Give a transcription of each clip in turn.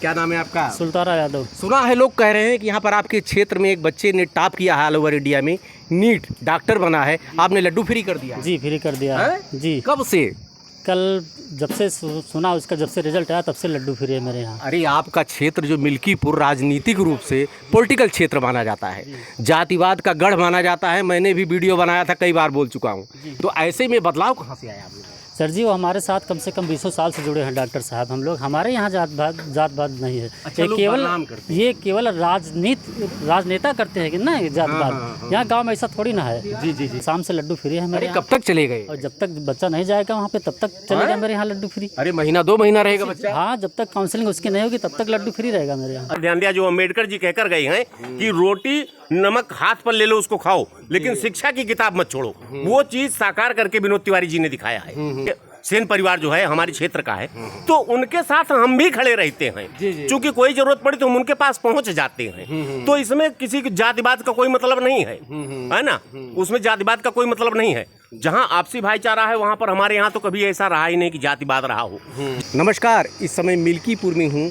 क्या नाम है आपका? सुल्ताना यादव। सुना है लोग कह रहे हैं कि यहाँ पर आपके क्षेत्र में एक बच्चे ने टॉप किया है ऑल ओवर इंडिया में, नीट डॉक्टर बना है, आपने लड्डू फ्री कर दिया है? जी फ्री कर दिया है जी। कब से? कल जब से सुना उसका, जब से रिजल्ट आया तब से लड्डू फ्री है मेरे यहाँ। अरे आपका क्षेत्र जो मिल्कीपुर राजनीतिक रूप से पॉलिटिकल क्षेत्र माना जाता है, जातिवाद का गढ़ माना जाता है, मैंने भी वीडियो बनाया था, कई बार बोल चुका हूँ। तो ऐसे में बदलाव कहाँ से आया आपको? सर जी वो हमारे साथ कम से कम 20 साल से जुड़े हैं डॉक्टर साहब हम लोग। हमारे यहाँ जात-पात नहीं है। अच्छा, ये केवल राजनेता करते हैं कि ना जात-पात। यहाँ गांव में ऐसा थोड़ी ना है। जी जी जी। शाम से लड्डू फ्री है मेरे यहाँ। कब तक चले गए? और जब तक बच्चा नहीं जाएगा वहाँ पे तब तक चलेगा मेरे यहाँ लड्डू फ्री। अरे महीना 2 महीना रहेगा बच्चा? हाँ, जब तक काउंसलिंग उसकी नहीं होगी तब तक लड्डू फ्री रहेगा मेरे यहाँ। ध्यान दिया जो अम्बेडकर जी कहकर गए हैं कि रोटी नमक हाथ पर ले लो उसको खाओ, लेकिन शिक्षा की किताब मत छोड़ो। वो चीज साकार करके विनोद तिवारी जी ने दिखाया है। सेन परिवार जो है हमारे क्षेत्र का है, तो उनके साथ हम भी खड़े रहते हैं। चूंकि कोई जरूरत पड़ी तो हम उनके पास पहुंच जाते हैं। तो इसमें किसी जातिवाद का कोई मतलब नहीं है ना? उसमें जातिवाद का कोई मतलब नहीं है। जहां आपसी भाईचारा है वहां पर हमारे यहाँ तो कभी ऐसा रहा ही नहीं कि जातिवाद रहा हो। नमस्कार, इस समय मिल्कीपुर में हूँ,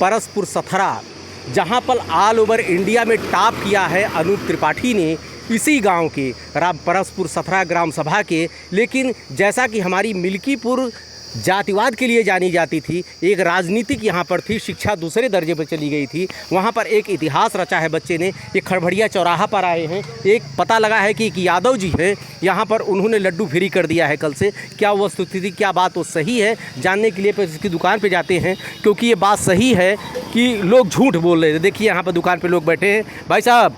परसपुर सथरा, जहाँ पर ऑल ओवर इंडिया में टॉप किया है अनूप त्रिपाठी ने, इसी गांव के परसपुर सथरा ग्राम सभा के। लेकिन जैसा कि हमारी मिल्कीपुर जातिवाद के लिए जानी जाती थी, एक राजनीतिक यहाँ पर थी, शिक्षा दूसरे दर्जे पर चली गई थी, वहाँ पर एक इतिहास रचा है बच्चे ने। ये खड़भड़िया चौराहा पर आए हैं, एक पता लगा है कि एक यादव जी हैं यहाँ पर, उन्होंने लड्डू फ्री कर दिया है कल से। क्या वो स्थिति, क्या बात वो सही है, जानने के लिए पर इसकी दुकान पर जाते हैं, क्योंकि ये बात सही है कि लोग झूठ बोल रहे थे। देखिए यहाँ पर दुकान पर लोग बैठे हैं। भाई साहब,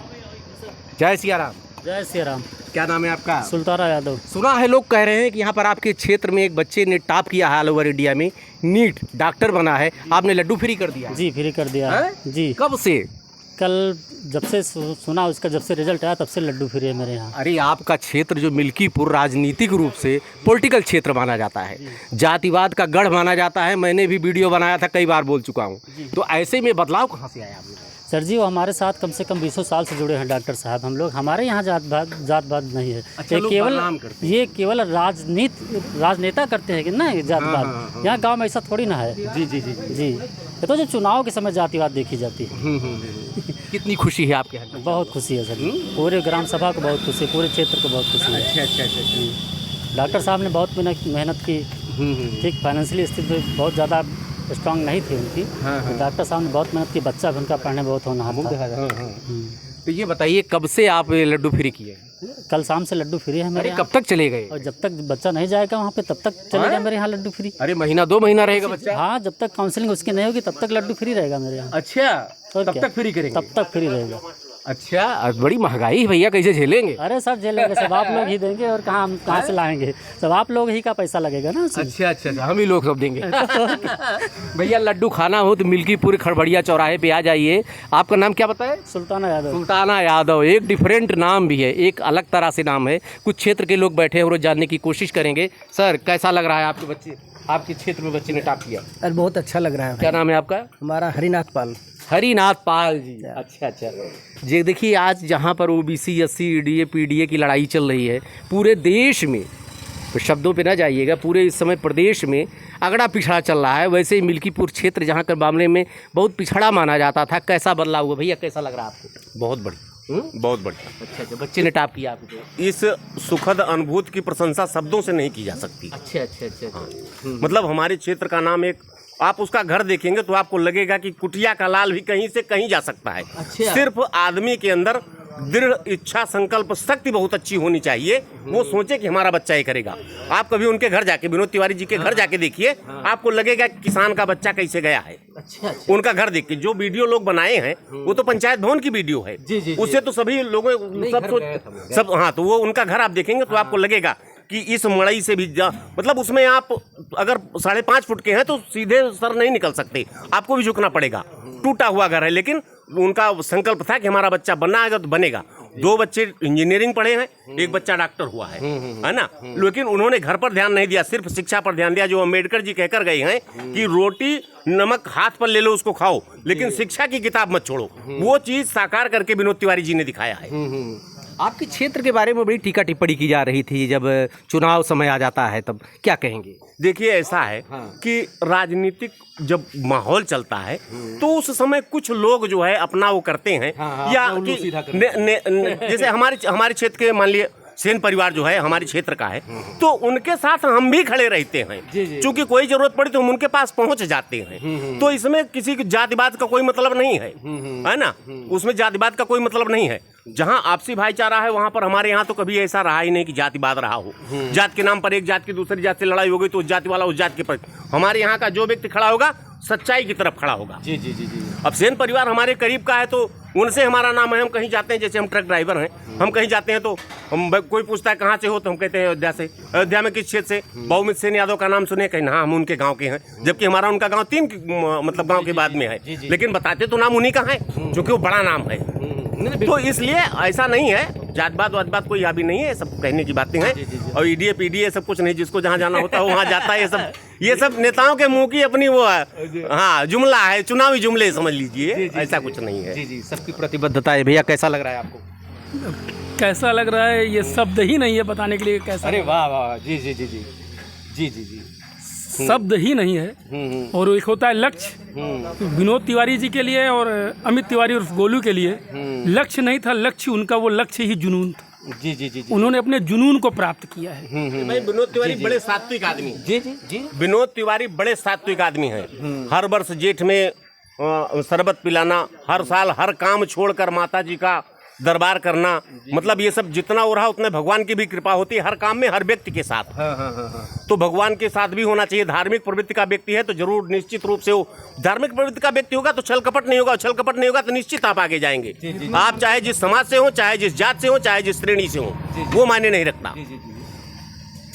जय सिया राम। जय श्री राम। क्या नाम है आपका? सुल्ताना यादव। सुना है लोग कह रहे हैं कि यहाँ पर आपके क्षेत्र में एक बच्चे ने टॉप किया है ऑल ओवर इंडिया में, नीट डॉक्टर बना है, आपने लड्डू फ्री कर दिया है? जी फ्री कर दिया है जी। कब से? कल जब से सुना उसका, जब से रिजल्ट आया तब से लड्डू फ्री है मेरे यहाँ। अरे आपका क्षेत्र जो मिल्कीपुर राजनीतिक रूप से पॉलिटिकल क्षेत्र माना जाता है, जातिवाद का गढ़ माना जाता है, मैंने भी वीडियो बनाया था, कई बार बोल चुका हूँ। तो ऐसे में बदलाव कहाँ से आया आपको? सर जी वो हमारे साथ कम से कम 20 साल से जुड़े हैं डॉक्टर साहब हम लोग। हमारे यहाँ जात-पात नहीं है। अच्छा, ये केवल राजनेता करते हैं कि ना जात-पात। यहाँ गांव में ऐसा थोड़ी ना है। जी जी जी जी। ये तो जब चुनाव के समय जातिवाद देखी जाती है। कितनी खुशी है आपके यहाँ? बहुत खुशी है सर, पूरे ग्राम सभा को बहुत खुशी है, पूरे क्षेत्र को बहुत खुशी है। अच्छा। डॉक्टर साहब ने बहुत मेहनत की। ठीक, फाइनेंशियली स्थिति बहुत ज़्यादा स्ट्रांग नहीं थी उनकी। तो डॉक्टर साहब ने बहुत मेहनत की, बच्चा भी उनका पढ़ने बहुत होनहार था। तो ये बताइए कब से आप लड्डू फ्री किए? कल शाम से लड्डू फ्री है मेरे यहाँ। कब तक चले गए? और जब तक बच्चा नहीं जाएगा वहाँ पे तब तक चलेगा मेरे यहाँ लड्डू फ्री। अरे महीना 2 महीना रहेगा बच्चा? हाँ, जब तक काउंसलिंग उसकी नहीं होगी तब तक लड्डू फ्री रहेगा मेरे यहाँ। अच्छा, तब तक फ्री करेंगे? तब तक फ्री रहेगा। अच्छा, बड़ी महंगाई है भैया, कैसे झेलेंगे? अरे सब झेलेंगे, सब आप लोग ही देंगे, और कहाँ से लाएंगे? सब आप लोग ही का पैसा लगेगा ना। अच्छा, हम ही लोग सब देंगे। भैया लड्डू खाना हो तो मिल्कीपुर खड़भड़िया चौराहे पे आ जाइए। आपका नाम क्या बताए? सुल्ताना यादव। सुल्ताना यादव, एक डिफरेंट नाम भी है, एक अलग तरह से नाम है। कुछ क्षेत्र के लोग बैठे हैं और जानने की कोशिश करेंगे। सर, कैसा लग रहा है आपके बच्चे, आपके क्षेत्र में बच्चे ने टॉप किया? अरे बहुत अच्छा लग रहा है। क्या नाम है आपका? हमारा हरिनाथ पाल। हरिनाथ पाल जी। अच्छा। जी देखिए, आज जहाँ पर ओबीसी एससी ईडीए पीडीए की लड़ाई चल रही है पूरे देश में, तो शब्दों पे ना जाइएगा, पूरे इस समय प्रदेश में अगड़ा पिछड़ा चल रहा है। वैसे ही मिल्कीपुर क्षेत्र जहाँ के मामले में बहुत पिछड़ा माना जाता था, कैसा बदलाव हुआ भैया, कैसा लग रहा है आपको? बहुत बढ़िया, बहुत बढ़िया। अच्छा, बच्चे ने टॉप किया आपको? इस सुखद अनुभूति की प्रशंसा शब्दों से नहीं की जा सकती। अच्छा। मतलब हमारे क्षेत्र का नाम, एक आप उसका घर देखेंगे तो आपको लगेगा कि कुटिया का लाल भी कहीं से कहीं जा सकता है। अच्छा। सिर्फ आदमी के अंदर दृढ़ इच्छा संकल्प शक्ति बहुत अच्छी होनी चाहिए। वो सोचे कि हमारा बच्चा ये करेगा। आप कभी उनके घर जाके, विनोद तिवारी जी के घर जाके देखिए, आपको लगेगा कि किसान का बच्चा कैसे गया है। अच्छा। उनका घर देख के जो वीडियो लोग बनाए हैं वो तो पंचायत भवन की वीडियो है। उससे तो सभी लोगों सब हाँ, तो वो उनका घर आप देखेंगे तो आपको लगेगा कि इस मड़ई से भी मतलब उसमें आप अगर 5.5 फुट के हैं तो सीधे सर नहीं निकल सकते, आपको भी झुकना पड़ेगा। टूटा हुआ घर है, लेकिन उनका संकल्प था कि हमारा बच्चा बनना है तो बनेगा। 2 बच्चे इंजीनियरिंग पढ़े हैं, एक बच्चा डॉक्टर हुआ है ना। लेकिन उन्होंने घर पर ध्यान नहीं दिया, सिर्फ शिक्षा पर ध्यान दिया। जो अम्बेडकर जी कहकर गए हैं कि रोटी नमक हाथ पर ले लो उसको खाओ, लेकिन शिक्षा की किताब मत छोड़ो। वो चीज साकार करके विनोद तिवारी जी ने दिखाया है। आपके क्षेत्र के बारे में बड़ी टीका टिप्पणी की जा रही थी, जब चुनाव समय आ जाता है तब क्या कहेंगे? देखिए ऐसा है कि राजनीतिक जब माहौल चलता है तो उस समय कुछ लोग जो है अपना वो करते हैं, या कि जैसे हमारे क्षेत्र के मान लिए सेन परिवार जो है हमारे क्षेत्र का है, तो उनके साथ हम भी खड़े रहते हैं, क्योंकि कोई जरूरत पड़ी तो हम उनके पास पहुंच जाते हैं। तो इसमें किसी जातिवाद का कोई मतलब नहीं है ना, उसमें जातिवाद का कोई मतलब नहीं है। जहां आपसी भाईचारा है वहां पर हमारे यहाँ तो कभी ऐसा रहा ही नहीं कि जातिवाद रहा हो। जात के नाम पर एक जात की दूसरी जात से लड़ाई हो गई तो उस जाति वाला उस जात के पर, हमारे यहाँ का जो व्यक्ति खड़ा होगा सच्चाई की तरफ खड़ा होगा। जी जी जी जी। अब सेन परिवार हमारे करीब का है तो उनसे हमारा नाम है। हम कहीं जाते हैं, जैसे हम ट्रक ड्राइवर हैं, हम कहीं जाते हैं तो हम कोई पूछता है कहाँ से हो, तो हम कहते हैं अयोध्या से। अयोध्या में किस क्षेत्र से? बहुमित सेन यादव का नाम सुने, कहीं हाँ हम उनके गांव के हैं, जबकि हमारा उनका गांव 3 मतलब गांव के बाद में है, लेकिन बताते तो नाम उन्हीं का है क्योंकि वो बड़ा नाम है। तो इसलिए ऐसा नहीं है, जातवाद वातवाद कोई अभी नहीं है, सब कहने की बातें हैं। और ईडीए पीडीए सब कुछ नहीं, जिसको जहाँ जाना होता है वहाँ जाता है। ये सब नेताओं के मुंह की अपनी वो है, हाँ जुमला है, चुनावी जुमले समझ लीजिए, ऐसा कुछ नहीं है। जी जी, सबकी प्रतिबद्धता है। भैया कैसा लग रहा है आपको? कैसा लग रहा है ये शब्द ही नहीं है बताने के लिए कैसा। अरे वाह वाह, जी जी जी जी जी जी जी, शब्द ही नहीं है। और एक होता है लक्ष्य, विनोद तिवारी जी के लिए और अमित तिवारी और गोलू के लिए लक्ष्य नहीं था, लक्ष्य उनका वो लक्ष्य ही जुनून था। जी जी जी, उन्होंने अपने जुनून को प्राप्त किया है। भाई विनोद तिवारी बड़े सात्विक आदमी। जी जी जी, विनोद तिवारी बड़े सात्विक आदमी हैं। हर वर्ष जेठ में शरबत पिलाना, हर साल हर काम छोड़कर माता जी का दरबार करना, मतलब ये सब जितना हो रहा उतने भगवान की भी कृपा होती है हर काम में, हर व्यक्ति के साथ। तो भगवान के साथ भी होना चाहिए। धार्मिक प्रवृत्ति का व्यक्ति है तो जरूर निश्चित रूप से वो धार्मिक प्रवृत्ति का व्यक्ति होगा तो छल कपट नहीं होगा, छल कपट नहीं होगा तो निश्चित आप आगे जाएंगे। आप चाहे जिस समाज से हो, चाहे जिस जात से हो, चाहे जिस श्रेणी से हो, वो मायने नहीं रखता।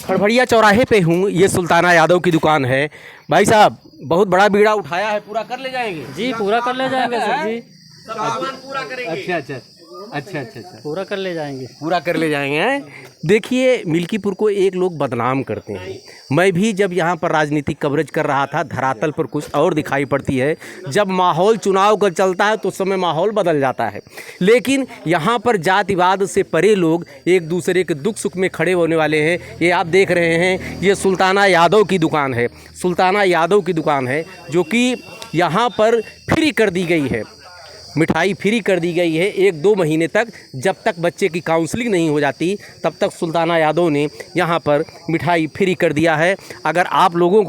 खड़भड़िया चौराहे पे हूँ, ये सुल्ताना यादव की दुकान है। भाई साहब बहुत बड़ा बीड़ा उठाया है, पूरा कर ले जाएंगे? जी पूरा कर ले जाएंगे सर जी। पूरा करेंगे। अच्छा अच्छा अच्छा अच्छा अच्छा, पूरा कर ले जाएंगे, पूरा कर ले जाएंगे हैं। देखिए मिल्कीपुर को एक लोग बदनाम करते हैं। मैं भी जब यहाँ पर राजनीतिक कवरेज कर रहा था, धरातल पर कुछ और दिखाई पड़ती है। जब माहौल चुनाव का चलता है तो उस समय माहौल बदल जाता है। लेकिन यहाँ पर जातिवाद से परे लोग एक दूसरे के दुख सुख में खड़े होने वाले हैं। ये आप देख रहे हैं, ये सुल्ताना यादव की दुकान है। सुल्ताना यादव की दुकान है जो कि यहाँ पर फ्री कर दी गई है, मिठाई फ्री कर दी गई है 1-2 महीने तक। जब तक बच्चे की काउंसलिंग नहीं हो जाती तब तक सुल्ताना यादव ने यहाँ पर मिठाई फ्री कर दिया है। अगर आप लोगों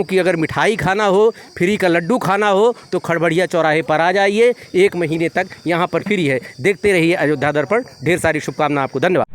की अगर मिठाई खाना हो, फ्री का लड्डू खाना हो तो खड़भड़िया चौराहे पर आ जाइए, 1 महीने तक यहाँ पर फ्री है। देखते रहिए अयोध्या दर्पण। ढेर सारी शुभकामनाएं आपको, धन्यवाद।